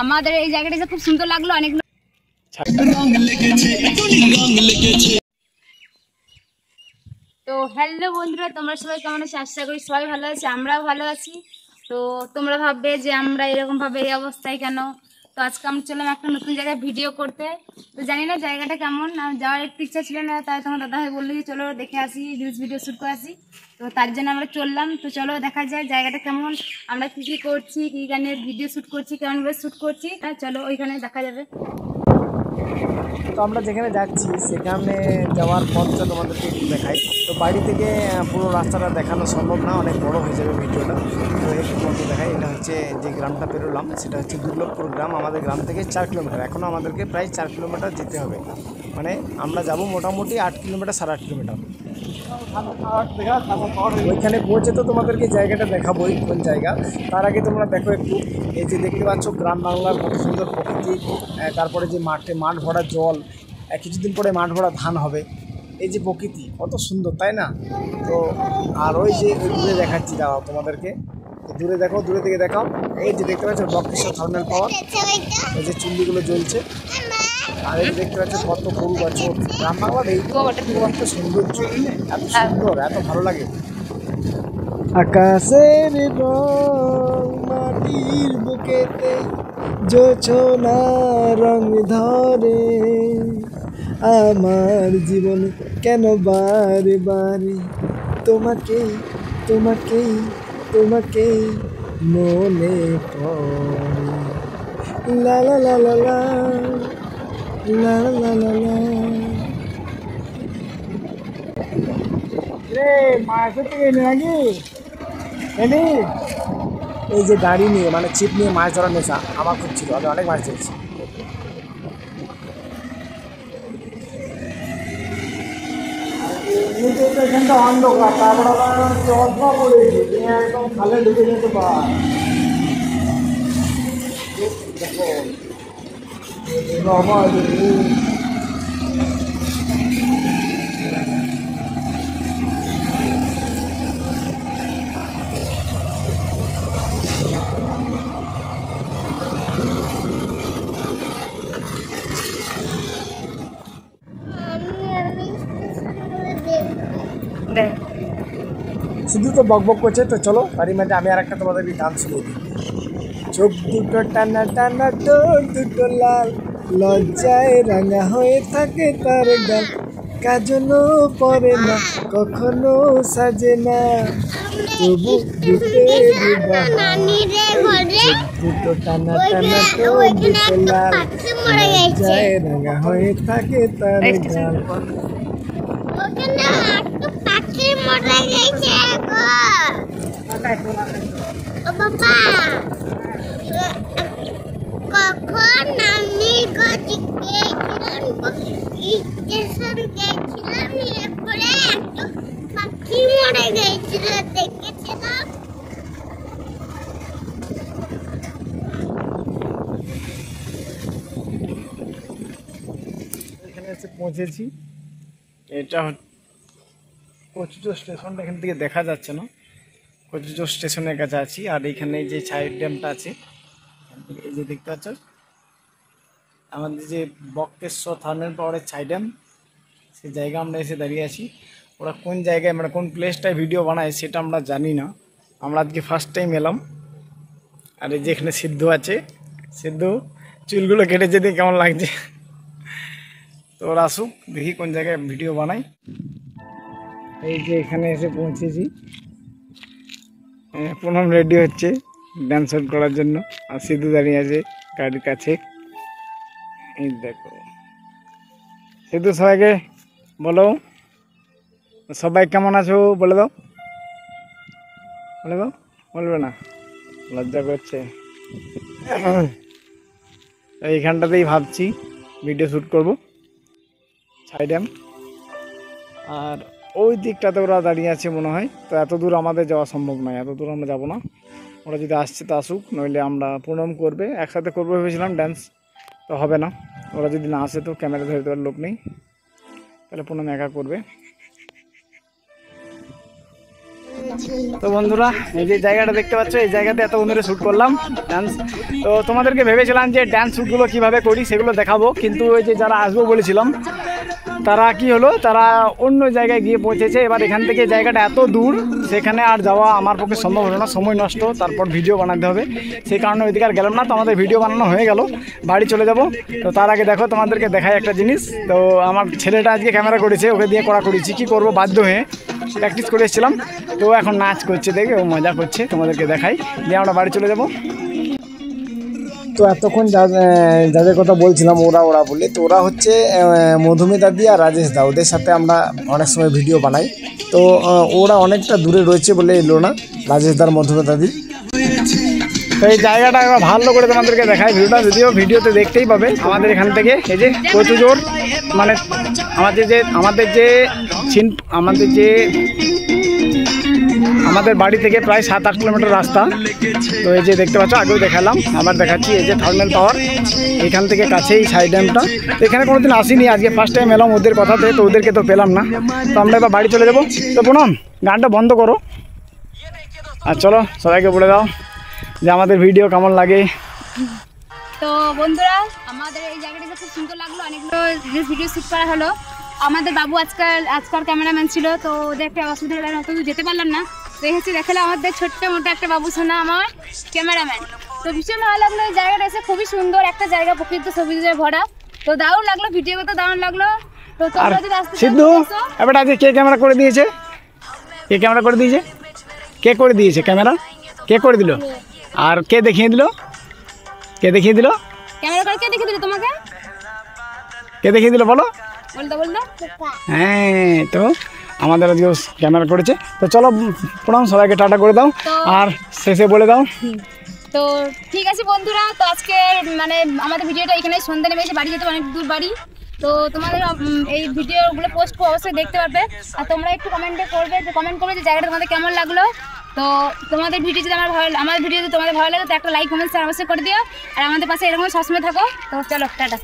আমাদের এই জায়গাটা খুব সুন্দর লাগলো, অনেক তো হ্যালো বন্ধুরা, তোমরা সবাই কেমন আছো? আশা করি সবাই ভালো আছে, আমরাও ভালো আছি। তো তোমরা ভাববে যে আমরা এরকম ভাবে এই অবস্থায় কেন। তো আজকে আমরা চললাম একটা নতুন জায়গায় ভিডিও করতে। তো জানি না জায়গাটা কেমন, যাওয়ার একটু ইচ্ছা ছিল না, তাই তোমার দাদা ভাই বললো যে চলো দেখে আসি, রিলস ভিডিও শ্যুট করে আসি। তো তার জন্য আমরা চললাম। তো চলো দেখা যায় জায়গাটা কেমন, আমরা কী কী করছি, কী গানের ভিডিও শ্যুট করছি, কেমনভাবে শ্যুট করছি, তাই চলো ওইখানে দেখা যাবে। তো আমরা যেখানে যাচ্ছি সেখানে যাওয়ার পথটা তোমাদেরকে একটু দেখাই। তো বাড়ি থেকে পুরো রাস্তাটা দেখানো সম্ভব না, অনেক বড় হয়ে যাবে ভিডিওটা। তো একটু মতো দেখাই। এটা হচ্ছে যে গ্রামটা পেরোলাম, সেটা হচ্ছে দুর্লভপুর গ্রাম। আমাদের গ্রাম থেকে 4 কিলোমিটার, এখনও আমাদেরকে প্রায় 4 কিলোমিটার যেতে হবে। মানে আমরা যাব মোটামুটি 8 কিলোমিটার, 8.5 কিলোমিটার। ওইখানে পৌঁছে তো তোমাদেরকে জায়গাটা দেখাবোই কোন জায়গা। তার আগে তোমরা দেখো একটু, এই যে দেখতে পাচ্ছ গ্রাম বাংলার কত সুন্দর প্রকৃতি। তারপরে যে মাঠ ভরা জল, কিছুদিন পরে মাঠ ভরা ধান হবে। এই যে প্রকৃতি কত সুন্দর, তাই না? তো আর ওই যে ওই দূরে দেখাচ্ছি, দাঁড়াও তোমাদেরকে। দূরে দেখো, দূরে থেকে দেখাও। এই যে দেখতে পাচ্ছ বক্রেশ্বর থার্মাল পাওয়ার, এই যে চুল্লিগুলো জ্বলছে। আর এই দেখতে পাচ্ছ কত গরু বাছুর। গ্রাম বাংলার এই একটা সৌন্দর্য, এত সুন্দর, এত ভালো লাগে। আকাশের রং মাটির বুকেতে জোছনা রং ধরে, আমার জীবনে কেন বারে বারে তোমাকেই তোমাকেই তোমাকেই মনে পড়ে। লা লা লা লা লা লা লা লা লা। রে মাছ থেকে এনে নাকি এলি? এই যে গাড়ি নিয়ে, মানে ছিপ নিয়ে মাছ ধরার নেশা আমার খুব ছিল, আমি অনেক মাছ ধরেছি। এমনিতে তো এখানটা অন্ধকার, তারপর আবার চশমা পড়েছি, তুমি একদম খালে ঢুকে যেতে পার। দেখো বাবা রে। শুধু তো বকবক করছে। তো চলো বাড়ির মধ্যে আমি আর একটা তোমাদেরকে গান শুনিয়ে দিই। চোখ দুটো টানা টানা, টোর দুটো লাল, লজ্জায় রাঙা হয়ে থাকে তার গাল, কাজলও পরে না, কখনো সাজে না, তবু দুটো টানা টানা, টোর দুটো লাল, লজ্জায় রাঙা হয়ে থাকে তার গাল। কখন আমি স্টেশন গেছিলাম, এরপরে একটা পাখি মরে গেছিল, দেখেছিলাম। এখানে এসে পৌঁছেছি। এটা কচুচর স্টেশনটা এখান থেকে দেখা যাচ্ছে না, কচুচর স্টেশনের কাছে আছি। আর এখানে যে সাইড ড্যামটা আছে, এই যে দেখতে পাচ্ছ আমাদের যে বক্রেশ্বর থার্মাল পাওয়ারের ছাই ড্যাম, সেই জায়গা আমরা এসে দাঁড়িয়ে আছি। ওরা কোন জায়গায়, মানে কোন প্লেসটায় ভিডিও বানায় সেটা আমরা জানি না, আমরা আজকে ফার্স্ট টাইম এলাম। আর এই যে এখানে সিদ্ধ আছে, সিদ্ধ চুলগুলো কেটে যেতে কেমন লাগছে। তো ওরা আসুক, দেখি কোন জায়গায় ভিডিও বানাই। এই যে এখানে এসে পৌঁছেছি, পুনম রেডি হচ্ছে ডান্স শুট করার জন্য। আর সিদ্ধু দাঁড়িয়ে আছে গাড়ির কাছে। এই দেখো সিদ্ধু, সবাইকে বলো, সবাই কেমন আছো বলে দাও, বলে দাও। বলবে না, লজ্জা করছে। এইখানটাতেই ভাবছি ভিডিও শ্যুট করবো, ছাই ড্যাম। আর ওই দিকটাতে ওরা দাঁড়িয়ে আছে মনে হয়। তো এত দূর আমাদের যাওয়া সম্ভব নয়, এত দূর আমরা যাবো না। ওরা যদি আসছে তো আসুক, নইলে আমরা প্রণাম করবে একসাথে করবো ভেবেছিলাম ডান্স, তো হবে না। ওরা যদি না আসে তো ক্যামেরা ধরে দেওয়ার লোক নেই, তাহলে প্রণাম একা করবে। তো বন্ধুরা এই যে জায়গাটা দেখতে পাচ্ছ, এই জায়গাতে এত বন্ধুরা শ্যুট করলাম ডান্স। তো তোমাদেরকে ভেবেছিলাম যে ডান্স শ্যুটগুলো কীভাবে করি সেগুলো দেখাবো, কিন্তু ওই যে যারা আসবো বলেছিলাম তারা কি হলো, তারা অন্য জায়গায় গিয়ে পৌঁছেছে। এবার এখান থেকে জায়গাটা এত দূর, সেখানে আর যাওয়া আমার পক্ষে সম্ভব হলো না, সময় নষ্ট, তারপর ভিডিও বানাতে হবে, সেই কারণে ওইদিকে আর গেলাম না। তো আমাদের ভিডিও বানানো হয়ে গেল, বাড়ি চলে যাব। তো তার আগে দেখো তোমাদেরকে দেখাই একটা জিনিস। তো আমার ছেলেটা আজকে ক্যামেরা করেছে, ওকে দিয়ে করা করেছি, কী করবো বাধ্য হয়ে প্র্যাকটিস করে এসেছিলাম। তো এখন নাচ করছে, দেখে ও মজা করছে, তোমাদেরকে দেখাই দিয়ে আমরা বাড়ি চলে যাব। তো এতক্ষণ যাদের কথা বলছিলাম ওরা বলে, তো ওরা হচ্ছে মধুমিতা দি আর রাজেশ দা, ওদের সাথে আমরা অনেক সময় ভিডিও বানাই। তো ওরা অনেকটা দূরে রয়েছে বলে এলো না, রাজেশ দার মধুমিতা দি। তো এই জায়গাটা ভালো করে তোমাদেরকে দেখায় ভিডিওটা, যদিও ভিডিওতে দেখতেই পাবে। আমাদের এখান থেকে এই যে কচুজোর, মানে আমাদের বাড়ি থেকে প্রায় 7-8 কিলোমিটার রাস্তা। তো এই যে দেখতে পাচ্ছ, আগেও দেখালাম, আবার দেখাচ্ছি, এই যে থার্মাল পাওয়ার এখান থেকে কাছেই ছাই ড্যামটা। তো এখানে কোনোদিন আসিনি, আজকে ফার্স্ট টাইম এলাম ওদের কথাতে, তো ওদেরকে তো পেলাম না। তো আমরা এবার বাড়ি চলে যাবো। তো পুনম গানটা বন্ধ করো আর চলো সবাইকে বলে দাও যে আমাদের ভিডিও কেমন লাগে। তো বন্ধুরা আমাদের এই জায়গাটা খুব সুন্দর লাগলো, অনেকগুলো ভিডিও শ্যুট করা হলো। আমাদের বাবু আজকাল ক্যামেরাম্যান ছিল, তো ওদের একটা অসুবিধা হলো, অত দূর যেতে পারলাম না। তো এসে দেখালে আমাদের ছোট্ট মোটো একটা বাবু শোনা আমার ক্যামেরাম্যান। তো ভীষণ ভালো লাগলো এই জায়গাটা এসে, খুবই সুন্দর একটা জায়গা, প্রকৃত সবুজে ভরা। তো দারুণ লাগলো, ভিডিও করতে দারুণ লাগলো। তো তোমরা যদি আসতে সিদ্ধু এবার আজকে কে ক্যামেরা করে দিয়েছে? কে ক্যামেরা করে দিয়েছে? কে করে দিয়েছে ক্যামেরা? কে করে দিল? আর কে দেখিয়ে দিল? কে দেখিয়ে দিল? ক্যামেরা করে কে দেখিয়ে দিল তোমাকে? কে দেখিয়ে দিল বলো? বলতো হ্যাঁ, তো আমাদের আজকে ক্যামেরা করেছে। তো চলো প্রণাম, সবাইকে টাটা করে দাও আর শেষে বলে দাও। তো ঠিক আছে বন্ধুরা, তো আজকে মানে আমাদের ভিডিওটা এখানে সন্ধ্যা নেমেছে, বাড়ি যেতে অনেক দূর বাড়ি। তো তোমাদের এই ভিডিওগুলো পোস্ট অবশ্যই দেখতে পারবে। আর তোমরা একটু কমেন্ট করবে যে জায়গাটা তোমাদের কেমন লাগলো। তো তোমাদের ভিডিও যদি আমার ভিডিও যদি তোমাদের ভালো লাগে তো একটা লাইক কমেন্ট শেয়ার অবশ্যই করে দিও। আর আমাদের পাশে এরকম সবসময় থাকো। তো চলো টাটা।